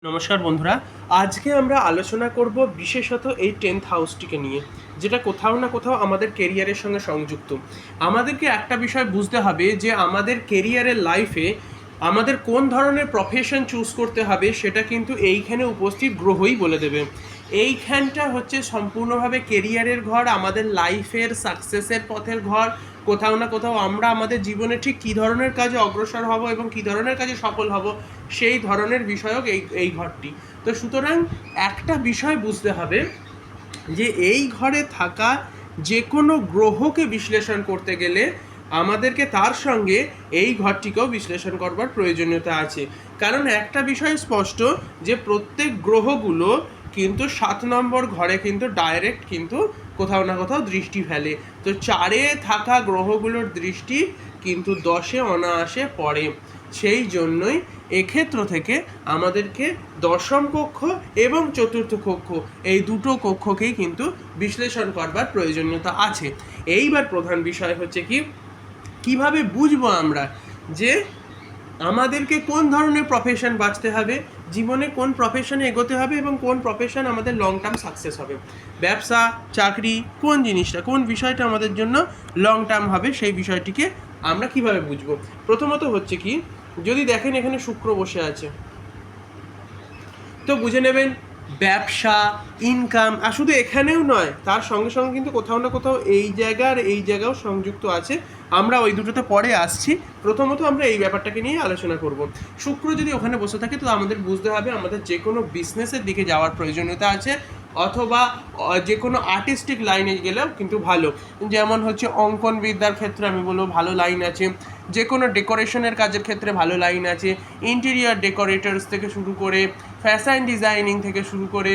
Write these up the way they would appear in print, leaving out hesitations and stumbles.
নমস্কার বন্ধুরা, আজকে আমরা আলোচনা করব বিশেষত এই 10th হাউসটিকে নিয়ে, যেটা কোথাও না কোথাও আমাদের কেরিয়ারের সঙ্গে সংযুক্ত। আমাদেরকে একটা বিষয় বুঝতে হবে যে আমাদের কেরিয়ারের লাইফে আমাদের কোন ধরনের প্রফেশন চুজ করতে হবে সেটা কিন্তু এইখানে উপস্থিত গ্রহই বলে দেবে। এইখানটা হচ্ছে সম্পূর্ণভাবে কেরিয়ারের ঘর, আমাদের লাইফের সাকসেসের পথের ঘর। কোথাও না কোথাও আমরা আমাদের জীবনে ঠিক কী ধরনের কাজে অগ্রসর হব এবং কী ধরনের কাজে সফল হব সেই ধরনের বিষয়ক এই ঘরটি। তো সুতরাং একটা বিষয় বুঝতে হবে যে এই ঘরে থাকা যে কোনো গ্রহকে বিশ্লেষণ করতে গেলে আমাদেরকে তার সঙ্গে এই ঘরটিকেও বিশ্লেষণ করবার প্রয়োজনীয়তা আছে। কারণ একটা বিষয় স্পষ্ট যে প্রত্যেক গ্রহগুলো কিন্তু 7 নম্বর ঘরে কিন্তু ডাইরেক্ট কিন্তু কোথাও না কোথাও দৃষ্টি ফেলে। তো 4-এ থাকা গ্রহগুলোর দৃষ্টি কিন্তু 10-এ অনায়াসে পড়ে। সেই জন্যই এক্ষেত্র থেকে আমাদেরকে দশম কক্ষ এবং চতুর্থ কক্ষ এই দুটো কক্ষকেই কিন্তু বিশ্লেষণ করবার প্রয়োজনীয়তা আছে। এইবার প্রধান বিষয় হচ্ছে কিভাবে বুঝবো আমরা যে আমাদেরকে কোন ধরনের প্রফেশন বাঁচতে হবে, জীবনে কোন প্রফেশনে এগোতে হবে এবং কোন প্রফেশন আমাদের লং টার্ম সাকসেস হবে। ব্যবসা, চাকরি, কোন জিনিসটা, কোন বিষয়টা আমাদের জন্য লং টার্ম হবে সেই বিষয়টিকে আমরা কিভাবে বুঝবো। প্রথমত হচ্ছে যদি দেখেন এখানে শুক্র বসে আছে, তো বুঝে নেবেন ব্যবসা, ইনকাম, আর শুধু এখানেও নয়, তার সঙ্গে সঙ্গে কিন্তু কোথাও না কোথাও এই জায়গা আর এই জায়গাও সংযুক্ত আছে। আমরা ওই দুটোতে পরে আসছি। প্রথমত আমরা এই ব্যাপারটাকে নিয়ে আলোচনা করব। শুক্র যদি ওখানে বসে থাকে তো আমাদের বুঝতে হবে আমাদের যে কোনো বিজনেসের দিকে যাওয়ার প্রয়োজনীয়তা আছে, অথবা যে কোনো আর্টিস্টিক লাইনে গেলেও কিন্তু ভালো। যেমন হচ্ছে অঙ্কন বিদ্যার ক্ষেত্রে আমি বলবো ভালো লাইন আছে, যে কোনো ডেকোরেশনের কাজের ক্ষেত্রে ভালো লাইন আছে, ইন্টেরিয়ার ডেকোরেটরস থেকে শুরু করে ফ্যাশন ডিজাইনিং থেকে শুরু করে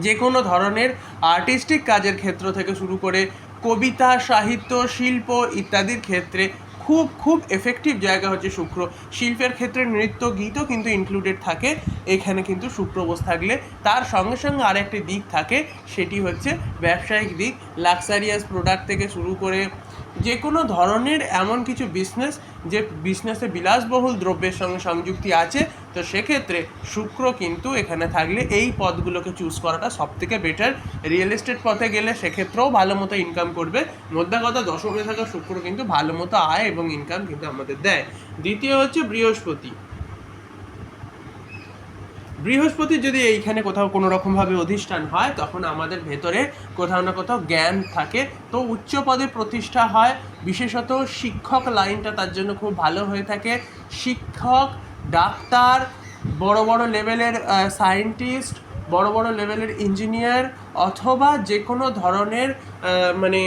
যে কোনো ধরনের আর্টিস্টিক কাজের ক্ষেত্র থেকে শুরু করে কবিতা, সাহিত্য, শিল্প ইত্যাদির ক্ষেত্রে খুব খুব এফেক্টিভ জায়গা হচ্ছে শুক্র। শিল্পের ক্ষেত্রে নৃত্য, গীতও কিন্তু ইনক্লুডেড থাকে এখানে কিন্তু শুক্র বস থাকলে। তার সঙ্গে সঙ্গে আরেকটি দিক থাকে, সেটি হচ্ছে ব্যবসায়িক দিক। লাক্সারিয়াস প্রোডাক্ট থেকে শুরু করে যে কোনো ধরনের এমন কিছু বিজনেস যে বিজনেসে বিলাসবহুল দ্রব্যের সঙ্গে সংযুক্তি আছে, তো সেক্ষেত্রে শুক্র কিন্তু এখানে থাকলে এই পদগুলোকে চুজ করাটা সবথেকে বেটার। রিয়েল এস্টেট পথে গেলে সেক্ষেত্রেও ভালো মতো ইনকাম করবে। মোদ্দা কথা, দশমে থাকা শুক্র কিন্তু ভালো মতো আয় এবং ইনকাম কিন্তু আমাদের দেয়। দ্বিতীয় হচ্ছে বৃহস্পতি। বৃহস্পতি যদি এইখানে কোথাও কোনো রকমভাবে অধিষ্ঠান হয় তখন আমাদের ভেতরে কোথাও না কোথাও জ্ঞান থাকে, তো উচ্চ পদে প্রতিষ্ঠা হয়। বিশেষত শিক্ষক লাইনটা তার জন্য খুব ভালো হয়ে থাকে। শিক্ষক, ডাক্তার, বড় বড় লেভেলের সায়েন্টিস্ট, বড় বড় লেভেলের ইঞ্জিনিয়ার, অথবা যে কোনো ধরনের মানে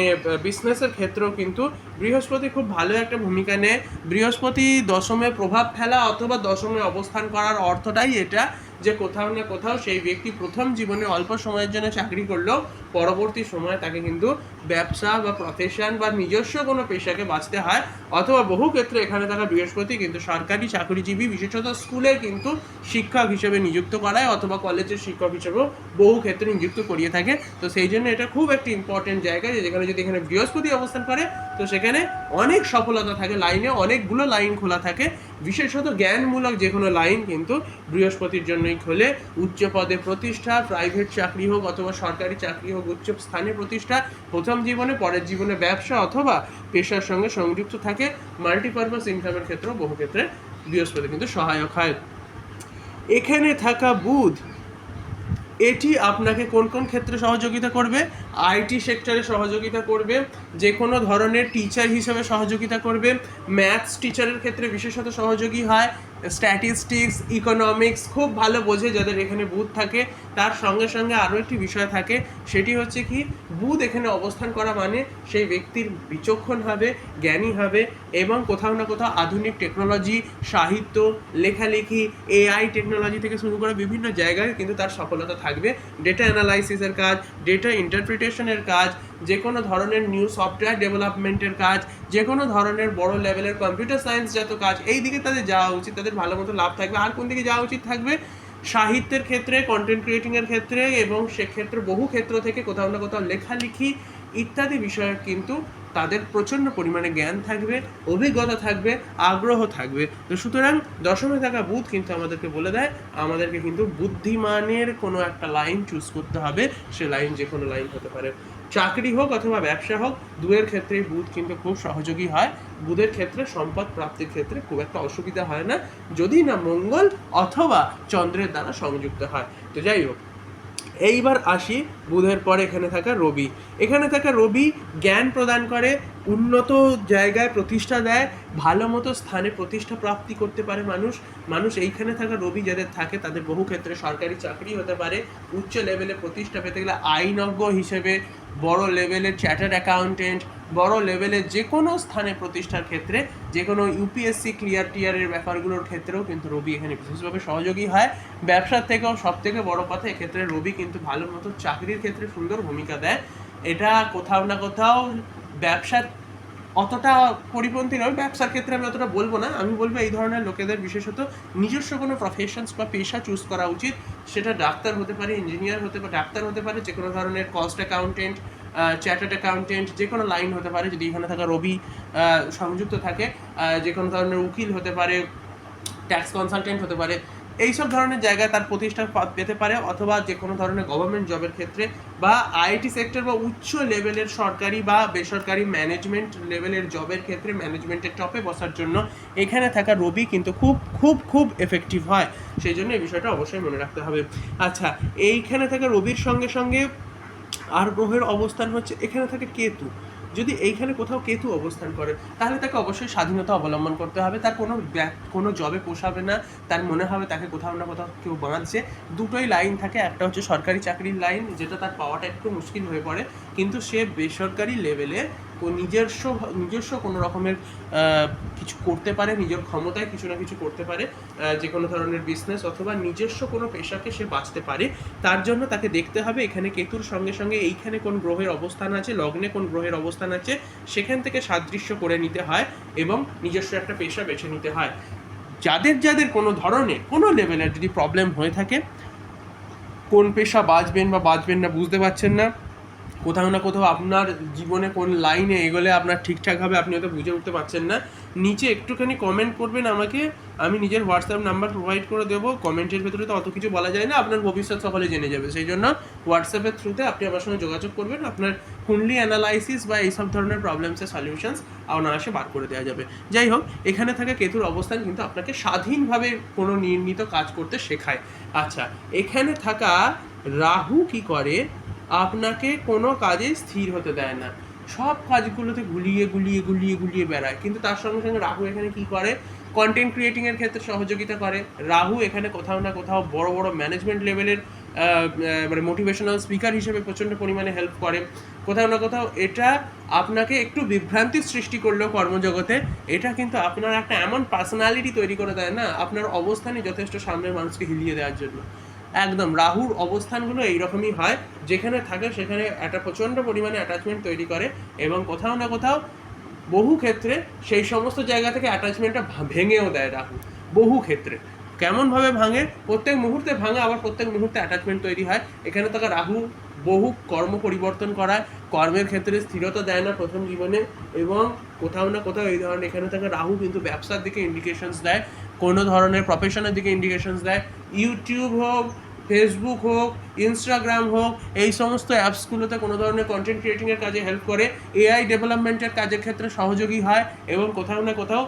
বিজনেসের ক্ষেত্রেও কিন্তু বৃহস্পতি খুব ভালো একটা ভূমিকা নেয়। বৃহস্পতি দশমে প্রভাব ফেলা অথবা দশমে অবস্থান করার অর্থটাই এটা যে কোথাও না কোথাও সেই ব্যক্তি প্রথম জীবনে অল্প সময়ের জন্য চাকরি করলেও পরবর্তী সময়ে তাকে কিন্তু ব্যবসা বা প্রফেশন বা নিজস্ব কোনো পেশাকে বাঁচতে হয়। অথবা বহু ক্ষেত্রে এখানে থাকা বৃহস্পতি কিন্তু সরকারি চাকরিজীবী, বিশেষত স্কুলে কিন্তু শিক্ষক হিসেবে নিযুক্ত করায়, অথবা কলেজের শিক্ষক হিসেবেও বহু ক্ষেত্রে নিযুক্ত করিয়ে থাকে। তো সেই জন্য এটা খুব একটি ইম্পর্টেন্ট জায়গা যে যেখানে যদি এখানে বৃহস্পতি অবস্থান করে তো সেখানে অনেক সফলতা থাকে, লাইনে অনেকগুলো লাইন খোলা থাকে। বিশেষত জ্ঞানমূলক যে কোনো লাইন কিন্তু বৃহস্পতির জন্যই খোলে। উচ্চ পদে প্রতিষ্ঠা, প্রাইভেট চাকরি হোক অথবা সরকারি চাকরি হোক, উচ্চ স্থানে প্রতিষ্ঠা, প্রথম জীবনে, পরের জীবনে ব্যবসা অথবা পেশার সঙ্গে সংযুক্ত থাকে। মাল্টিপারপাস ইনকামের ক্ষেত্রেও বহু ক্ষেত্রে বৃহস্পতি কিন্তু সহায়ক হয়। এখানে থাকা বুধ, এটি আপনাকে কোন কোন ক্ষেত্রে সহযোগিতা করবে? আইটি সেক্টরে সহযোগিতা করবে, যে কোনো ধরনের টিচার হিসেবে সহযোগিতা করবে, ম্যাথস টিচারের ক্ষেত্রে বিশেষত সহযোগী হয়, স্ট্যাটিস্টিক্স, ইকোনমিক্স খুব ভালো বোঝে যাদের এখানে বুধ থাকে। তার সঙ্গে সঙ্গে আরও একটি বিষয় থাকে, সেটি হচ্ছে বুধ এখানে অবস্থান করা মানে সেই ব্যক্তির বিচক্ষণ হবে, জ্ঞানী হবে এবং কোথাও না কোথাও আধুনিক টেকনোলজি, সাহিত্য, লেখালেখি, এআই টেকনোলজি থেকে শুরু করে বিভিন্ন জায়গায় কিন্তু তার সফলতা থাকবে। ডেটা অ্যানালাইসিসের কাজ, ডেটা ইন্টারপ্রিটেশনের কাজ, যে কোনো ধরনের নিউ সফটওয়্যার ডেভেলপমেন্টের কাজ, যে কোনো ধরনের বড় লেভেলের কম্পিউটার সায়েন্স যত কাজ, এই দিকে তাদের যাওয়া উচিত, তাদের ভালো মতো লাভ থাকবে। আর কোন দিকে যাওয়া উচিত থাকবে? সাহিত্যের ক্ষেত্রে, কন্টেন্ট ক্রিয়েটিংয়ের ক্ষেত্রে, এবং সেক্ষেত্রে বহু ক্ষেত্র থেকে কোথাও না কোথাও লেখালেখি ইত্যাদি বিষয়ে কিন্তু তাদের প্রচণ্ড পরিমাণে জ্ঞান থাকবে, অভিজ্ঞতা থাকবে, আগ্রহ থাকবে। তো সুতরাং দশমে থাকা বুধ কিন্তু আমাদেরকে বলে দেয় আমাদেরকে কিন্তু বুদ্ধিমানের কোনো একটা লাইন চুজ করতে হবে। সে লাইন যে কোনো লাইন হতে পারে, চাকরি হোক অথবা ব্যবসা হোক, দুয়ের ক্ষেত্রে বুধ কিন্তু খুব সহযোগী হয়। বুধের ক্ষেত্রে সম্পদ প্রাপ্তির ক্ষেত্রে খুব একটা অসুবিধা হয় না, যদি না মঙ্গল অথবা চন্দ্রের দ্বারা সংযুক্ত হয়। তো যাই হোক, এইবার আসি বুধের পরে এখানে থাকা রবি। এখানে থাকা রবি জ্ঞান প্রদান করে, উন্নত জায়গায় প্রতিষ্ঠা দেয়, ভালো মতো স্থানে প্রতিষ্ঠা প্রাপ্তি করতে পারে মানুষ এইখানে থাকা রবি যাদের থাকে তাদের বহু ক্ষেত্রে সরকারি চাকরি হতে পারে, উচ্চ লেভেলে প্রতিষ্ঠা পেতে গেলে আইনজ্ঞ হিসেবে, বড় লেভেলের চার্টার্ড অ্যাকাউন্টেন্ট, বড় লেভেলের যে কোনো স্থানে প্রতিষ্ঠার ক্ষেত্রে, যে কোনো ইউপিএসসি ক্লিয়ার টিয়ারের ব্যাপারগুলোর ক্ষেত্রেও কিন্তু রবি এখানে বিশেষভাবে সহযোগী হয়। ব্যবসার থেকেও সব থেকে বড় কথা, এক্ষেত্রে রবি কিন্তু ভালো মতো চাকরির ক্ষেত্রে সুন্দর ভূমিকা দেয়। এটা কোথাও না কোথাও ব্যবসার অতটা পরিপন্থী নয়, ব্যবসার ক্ষেত্রে আমি অতটা বলবো না, আমি বলবো এই ধরনের লোকেদের বিশেষত নিজস্ব কোনো প্রফেশনস বা পেশা চুজ করা উচিত। সেটা ডাক্তার হতে পারে, ইঞ্জিনিয়ার হতে পারে, ডাক্তার হতে পারে, যে কোনো ধরনের কস্ট অ্যাকাউন্টেন্ট, চার্টার্ড অ্যাকাউন্টেন্ট, যে কোনো লাইন হতে পারে যদি এখানে থাকা রবি সংযুক্ত থাকে, যে কোনো ধরনের উকিল হতে পারে, ট্যাক্স কনসালটেন্ট হতে পারে, এইসব ধরনের জায়গায় তার প্রতিষ্ঠা পেতে পারে। অথবা যে কোনো ধরনের গভর্নমেন্ট জবের ক্ষেত্রে বা আইটি সেক্টর বা উচ্চ লেভেলের সরকারি বা বেসরকারি ম্যানেজমেন্ট লেভেলের জবের ক্ষেত্রে ম্যানেজমেন্টের টপে বসার জন্য এখানে থাকা রবি কিন্তু খুব খুব খুব এফেক্টিভ হয়। সেই জন্য এই বিষয়টা অবশ্যই মনে রাখতে হবে। আচ্ছা, এইখানে থাকা রবির সঙ্গে সঙ্গে আর গ্রহের অবস্থান হচ্ছে এখানে থাকে কেতু। যদি এইখানে কোথাও কেতু অবস্থান করে তাহলে তাকে অবশ্যই স্বাধীনতা অবলম্বন করতে হবে। তার কোনো জবে পোষাবে না, তার মনে হবে তাকে কোথাও না কোথাও কেউ বাঁধছে। দুটোই লাইন থাকে, একটা হচ্ছে সরকারি চাকরির লাইন, যেটা তার পাওয়াটা একটু মুশকিল হয়ে পড়ে, কিন্তু সে বেসরকারি লেভেলে নিজস্ব কোনো রকমের কিছু করতে পারে, নিজের ক্ষমতায় কিছু না কিছু করতে পারে, যে কোনো ধরনের বিজনেস অথবা নিজস্ব কোনো পেশাকে সে বাঁচতে পারে। তার জন্য তাকে দেখতে হবে এখানে কেতুর সঙ্গে সঙ্গে এইখানে কোন গ্রহের অবস্থান আছে, লগ্নে কোন গ্রহের অবস্থান আছে, সেখান থেকে সাদৃশ্য করে নিতে হয় এবং নিজস্ব একটা পেশা বেছে নিতে হয়। যাদের কোনো ধরনের কোনো লেভেলের যদি প্রবলেম হয়ে থাকে, কোন পেশা বাঁচবেন বা বাঁচবেন না বুঝতে পারছেন না, কোথাও না কোথাও আপনার জীবনে কোন লাইনে এগোলে আপনার ঠিকঠাকভাবে আপনি হয়তো বুঝে উঠতে পারছেন না, নিচে একটুখানি কমেন্ট করবেন আমাকে, আমি নিজের হোয়াটসঅ্যাপ নাম্বার প্রোভাইড করে দেবো। কমেন্টের ভেতরে তো অত কিছু বলা যায় না, আপনার ভবিষ্যৎ সকলে জেনে যাবে। সেই জন্য হোয়াটসঅ্যাপের থ্রুতে আপনি আমার সঙ্গে যোগাযোগ করবেন, আপনার কুণ্ডলি অ্যানালাইসিস বা এইসব ধরনের প্রবলেমসের সলিউশনস অনায়াসে বার করে দেওয়া যাবে। যাই হোক, এখানে থাকা কেতুর অবস্থান কিন্তু আপনাকে স্বাধীনভাবে কোনো নির্ণীত কাজ করতে শেখায়। আচ্ছা, এখানে থাকা রাহু কি করে, আপনাকে কোনো কাজে স্থির হতে দেয় না, সব কাজগুলোতে গুলিয়ে বেড়ায়। কিন্তু তার সঙ্গে সঙ্গে রাহু এখানে কি করে, কন্টেন্ট ক্রিয়েটিংয়ের ক্ষেত্রে সহযোগিতা করে। রাহু এখানে কোথাও না কোথাও বড় বড় ম্যানেজমেন্ট লেভেলের মানে মোটিভেশনাল স্পিকার হিসেবে প্রচণ্ড পরিমাণে হেল্প করে। কোথাও না কোথাও এটা আপনাকে একটু বিভ্রান্তির সৃষ্টি করলেও কর্মজগতে, এটা কিন্তু আপনার একটা এমন পার্সোনালিটি তৈরি করে দেয় না, আপনার অবস্থানই যথেষ্ট সামনের মানুষকে হিলিয়ে দেওয়ার জন্য। একদম রাহুর অবস্থানগুলো এইরকমই হয়, যেখানে থাকে সেখানে একটা প্রচণ্ড পরিমাণে অ্যাটাচমেন্ট তৈরি করে এবং কোথাও না কোথাও বহু ক্ষেত্রে সেই সমস্ত জায়গা থেকে অ্যাটাচমেন্টটা ভেঙেও দেয় রাহু। বহু ক্ষেত্রে কেমনভাবে ভাঙে, প্রত্যেক মুহূর্তে ভাঙে, আবার প্রত্যেক মুহূর্তে অ্যাটাচমেন্ট তৈরি হয়। এখানে থাকা রাহু বহু কর্ম পরিবর্তন করায়, কর্মের ক্ষেত্রে স্থিরতা দেয় না প্রথম জীবনে, এবং কোথাও না কোথাও এই ধরনের এখানে থাকা রাহু কিন্তু ব্যবসার দিকে ইন্ডিকেশনস দেয়, কোনো ধরনের প্রফেশনের দিকে ইন্ডিকেশনস দেয়। ইউটিউব হোক, ফেসবুক হোক, ইনস্টাগ্রাম হোক, এই সমস্ত অ্যাপসগুলোতে কোনো ধরনের কন্টেন্ট ক্রিয়েটিংয়ের কাজে হেল্প করে, এআই ডেভেলপমেন্টের কাজের ক্ষেত্রে সহযোগী হয় এবং কোথাও না কোথাও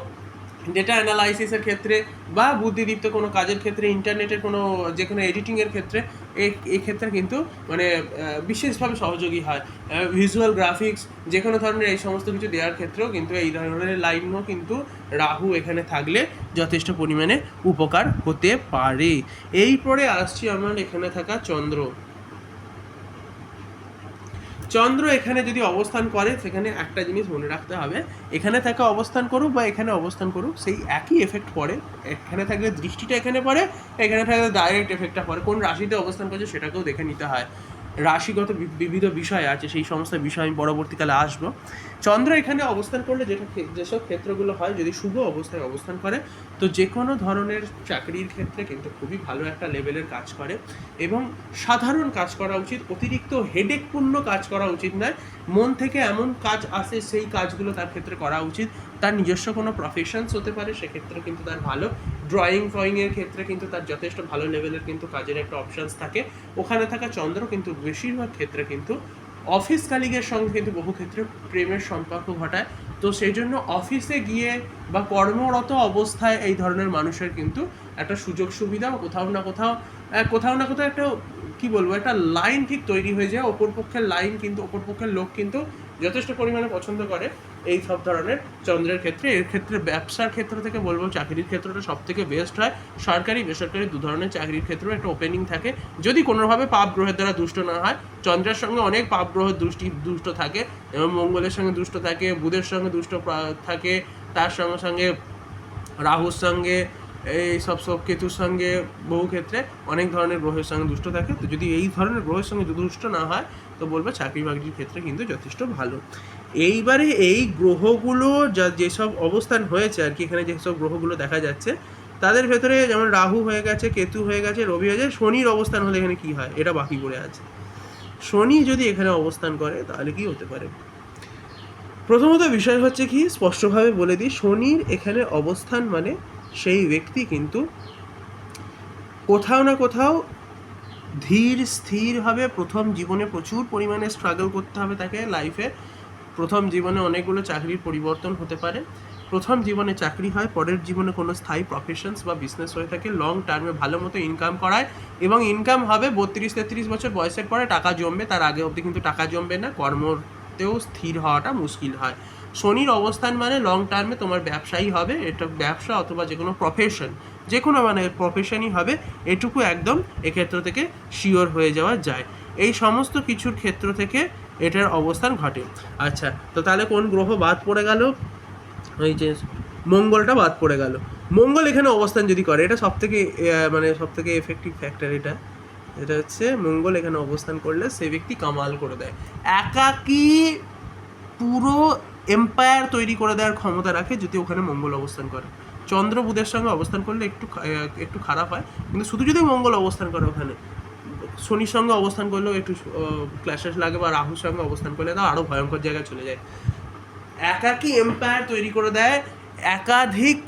ডেটা অ্যানালাইসিসের ক্ষেত্রে বা বুদ্ধিদীপ্ত কোনো কাজের ক্ষেত্রে, ইন্টারনেটের কোনো যে কোনো এডিটিংয়ের ক্ষেত্রে এই ক্ষেত্রে কিন্তু মানে বিশেষভাবে সহযোগী হয়। ভিজুয়াল গ্রাফিক্স যে কোনো ধরনের এই সমস্ত কিছু দেওয়ার ক্ষেত্রেও কিন্তু এই ধরনের লাইনও কিন্তু রাহু এখানে থাকলে যথেষ্ট পরিমাণে উপকার হতে পারে। এরপরে আসছি আমার এখানে থাকা চন্দ্র। চন্দ্র এখানে যদি অবস্থান করে, সেখানে একটা জিনিস মনে রাখতে হবে, এখানে থাকা অবস্থান করুক বা এখানে অবস্থান করুক সেই একই এফেক্ট পড়ে। এখানে থাকলে দৃষ্টিটা এখানে পড়ে, এখানে থাকলে ডাইরেক্ট এফেক্টটা পড়ে। কোন রাশিতে অবস্থান করছে সেটাকেও দেখে নিতে হয়। রাশিগত বিবিধ বিষয় আছে, সেই সমস্ত বিষয় আমি পরবর্তীকালে আসবো। চন্দ্র এখানে অবস্থান করলে যেসব ক্ষেত্রগুলো হয়, যদি শুভ অবস্থায় অবস্থান করে তো যে কোনো ধরনের চাকরির ক্ষেত্রে কিন্তু খুবই ভালো একটা লেভেলের কাজ করে এবং সাধারণ কাজ করা উচিত, অতিরিক্ত হেডেকপূর্ণ কাজ করা উচিত নয়। মন থেকে এমন কাজ আসে সেই কাজগুলো তার ক্ষেত্রে করা উচিত। তার নিজস্ব কোনো প্রফেশনস হতে পারে, সেক্ষেত্রে কিন্তু তার ভালো ড্রয়িংয়ের ক্ষেত্রে কিন্তু তার যথেষ্ট ভালো লেভেলের কিন্তু কাজের একটা অপশানস থাকে। ওখানে থাকা চন্দ্র কিন্তু বেশিরভাগ ক্ষেত্রে কিন্তু অফিস কালিগের সঙ্গে কিন্তু বহু ক্ষেত্রে প্রেমের সম্পর্ক ঘটায়। তো সেই জন্য অফিসে গিয়ে বা কর্মরত অবস্থায় এই ধরনের মানুষের কিন্তু একটা সুযোগ সুবিধা কোথাও না কোথাও একটা কি বলবো, একটা লাইন ঠিক তৈরি হয়ে যায়। অপরপক্ষের লাইন কিন্তু অপরপক্ষের লোক কিন্তু যথেষ্ট পরিমাণে পছন্দ করে এই সব ধরনের চন্দ্রের ক্ষেত্রে। এর ক্ষেত্রে ব্যবসার ক্ষেত্র থেকে বলবো চাকরির ক্ষেত্রটা সব থেকে বেস্ট হয়। সরকারি বেসরকারি দু ধরনের চাকরির ক্ষেত্রেও একটা ওপেনিং থাকে, যদি কোনোভাবে পাপ গ্রহের দ্বারা দুষ্ট না হয়। চন্দ্রের সঙ্গে অনেক পাপ গ্রহ দুষ্ট থাকে, এবং মঙ্গলের সঙ্গে দুষ্ট থাকে, বুধের সঙ্গে দুষ্ট থাকে, তার সঙ্গে সঙ্গে রাহুর সঙ্গে, এই সব কেতুর সঙ্গে বহু ক্ষেত্রে অনেক ধরনের গ্রহের সঙ্গে দুষ্ট থাকে। তো যদি এই ধরনের গ্রহের সঙ্গে দুষ্ট না হয় তো বলবো চাকরি বাকরির ক্ষেত্রে কিন্তু যথেষ্ট ভালো। এইবারে এই গ্রহগুলো যেসব অবস্থান হয়েছে আর কি, এখানে যেসব গ্রহগুলো দেখা যাচ্ছে তাদের ভেতরে যেমন রাহু হয়ে গেছে, কেতু হয়ে গেছে, রবি হয়ে গেছে, শনির অবস্থান হলে এখানে কি হয় এটা বাকি পড়ে আছে। শনি যদি এখানে অবস্থান করে তাহলে কি হতে পারে? প্রথমত বিষয় হচ্ছে কি, স্পষ্টভাবে বলে দিই, শনির এখানে অবস্থান মানে সেই ব্যক্তি কিন্তু কোথাও না কোথাও ধীর স্থিরভাবে প্রথম জীবনে প্রচুর পরিমাণে স্ট্রাগল করতে হবে তাকে লাইফে। প্রথম জীবনে অনেকগুলো চাকরির পরিবর্তন হতে পারে। প্রথম জীবনে চাকরি হয়, পরের জীবনে কোনো স্থায়ী প্রফেশনস বা বিজনেস হয়ে থাকে, লং টার্মে ভালো মতো ইনকাম করায়, এবং ইনকাম হবে 32-33 বছর বয়সের পরে টাকা জমবে, তার আগে অবধি কিন্তু টাকা জমবে না, কর্মতেও স্থির হওয়াটা মুশকিল হয়। শনির অবস্থান মানে লং টার্মে তোমার ব্যবসায়ী হবে, এটা ব্যবসা অথবা যে কোনো প্রফেশন, যে কোনো মানে প্রফেশনই হবে, এটুকু একদম এক্ষেত্র থেকে শিওর হয়ে যাওয়া যায়। এই সমস্ত কিছুর ক্ষেত্র থেকে এটার অবস্থান ঘটে। আচ্ছা, তো তাহলে কোন গ্রহ বাদ পড়ে গেল? ওই যে মঙ্গলটা বাদ পড়ে গেল। মঙ্গল এখানে অবস্থান যদি করে, এটা সবথেকে সবথেকে এফেক্টিভ ফ্যাক্টর। এটা হচ্ছে মঙ্গল এখানে অবস্থান করলে সে ব্যক্তি কামাল করে দেয়, একাকী পুরো এম্পায়ার তৈরি করে দেওয়ার ক্ষমতা রাখে যদি ওখানে মঙ্গল অবস্থান করে। চন্দ্র বুধের সঙ্গে অবস্থান করলে একটু খারাপ হয়, কিন্তু শুধু যদি মঙ্গল অবস্থান করে ওখানে, শনির সঙ্গে অবস্থান করলেও একটু ক্ল্যাশেস লাগে, বা রাহুর সঙ্গে অবস্থান করলে তাও আরও ভয়ঙ্কর জায়গায় চলে যায়। একাকী এম্পায়ার তৈরি করে দেয়, একাধিক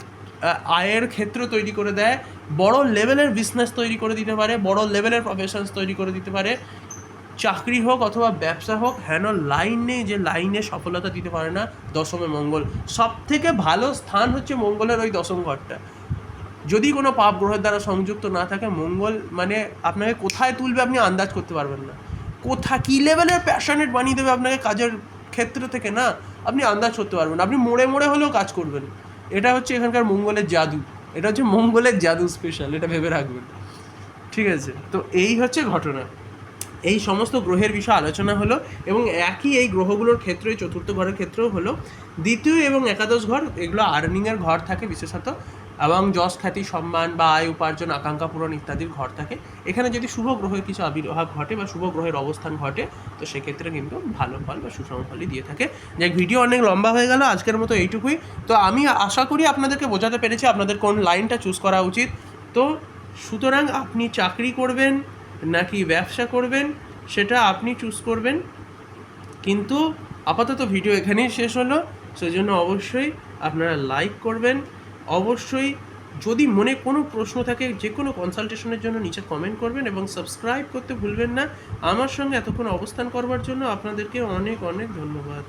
আয়ের ক্ষেত্র তৈরি করে দেয়, বড় লেভেলের বিজনেস তৈরি করে দিতে পারে, বড় লেভেলের প্রফেশনস তৈরি করে দিতে পারে। চাকরি হোক অথবা ব্যবসা হোক, হেন লাইন নেই যে লাইনে সফলতা দিতে পারে না দশমে মঙ্গল। সব থেকে ভালো স্থান হচ্ছে মঙ্গলের ওই দশম ঘরটা। যদি কোনো পাপ গ্রহের দ্বারা সংযুক্ত না থাকে, মঙ্গল মানে আপনাকে কোথায় তুলবে আপনি আন্দাজ করতে পারবেন না, কী লেভেলের প্যাশনেট বানিয়ে দেবে আপনাকে কাজের ক্ষেত্র থেকে না, আপনি আন্দাজ করতে পারবেন না। আপনি মোড়ে মোড়ে হলেও কাজ করবেন। এটা হচ্ছে এখানকার মঙ্গলের জাদু, এটা হচ্ছে মঙ্গলের জাদু স্পেশাল, এটা ভেবে রাখবেন, ঠিক আছে? তো এই হচ্ছে ঘটনা। এই সমস্ত গ্রহের বিষয়ে আলোচনা হলো, এবং একই এই গ্রহগুলোর ক্ষেত্রে চতুর্থ ঘরের ক্ষেত্রেও হলো। দ্বিতীয় এবং একাদশ ঘর, এগুলো আর্নিংয়ের ঘর থাকে বিশেষত, এবং যশ খ্যাতি সম্মান বা আয় উপার্জন আকাঙ্ক্ষা পূরণ ইত্যাদির ঘর থাকে। এখানে যদি শুভ গ্রহের কিছু আবির্ভাব ঘটে বা শুভ গ্রহের অবস্থান ঘটে, তো সেক্ষেত্রে কিন্তু ভালো ফল বা সুষম ফলই দিয়ে থাকে। যাই, ভিডিও অনেক লম্বা হয়ে গেল, আজকের মতো এইটুকুই। তো আমি আশা করি আপনাদেরকে বোঝাতে পেরেছি আপনাদের কোন লাইনটা চুজ করা উচিত। তো সুতরাং আপনি চাকরি করবেন নাকি ব্যবসা করবেন সেটা আপনি চুজ করবেন। কিন্তু আপাতত ভিডিও এখানেই শেষ হলো, সেজন্য অবশ্যই আপনারা লাইক করবেন। অবশ্যই যদি মনে কোনো প্রশ্ন থাকে, যে কোনো কনসালটেশনের জন্য নিচে কমেন্ট করবেন, এবং সাবস্ক্রাইব করতে ভুলবেন না। আমার সঙ্গে এতক্ষণ অবস্থান করবার জন্য আপনাদেরকে অনেক অনেক ধন্যবাদ।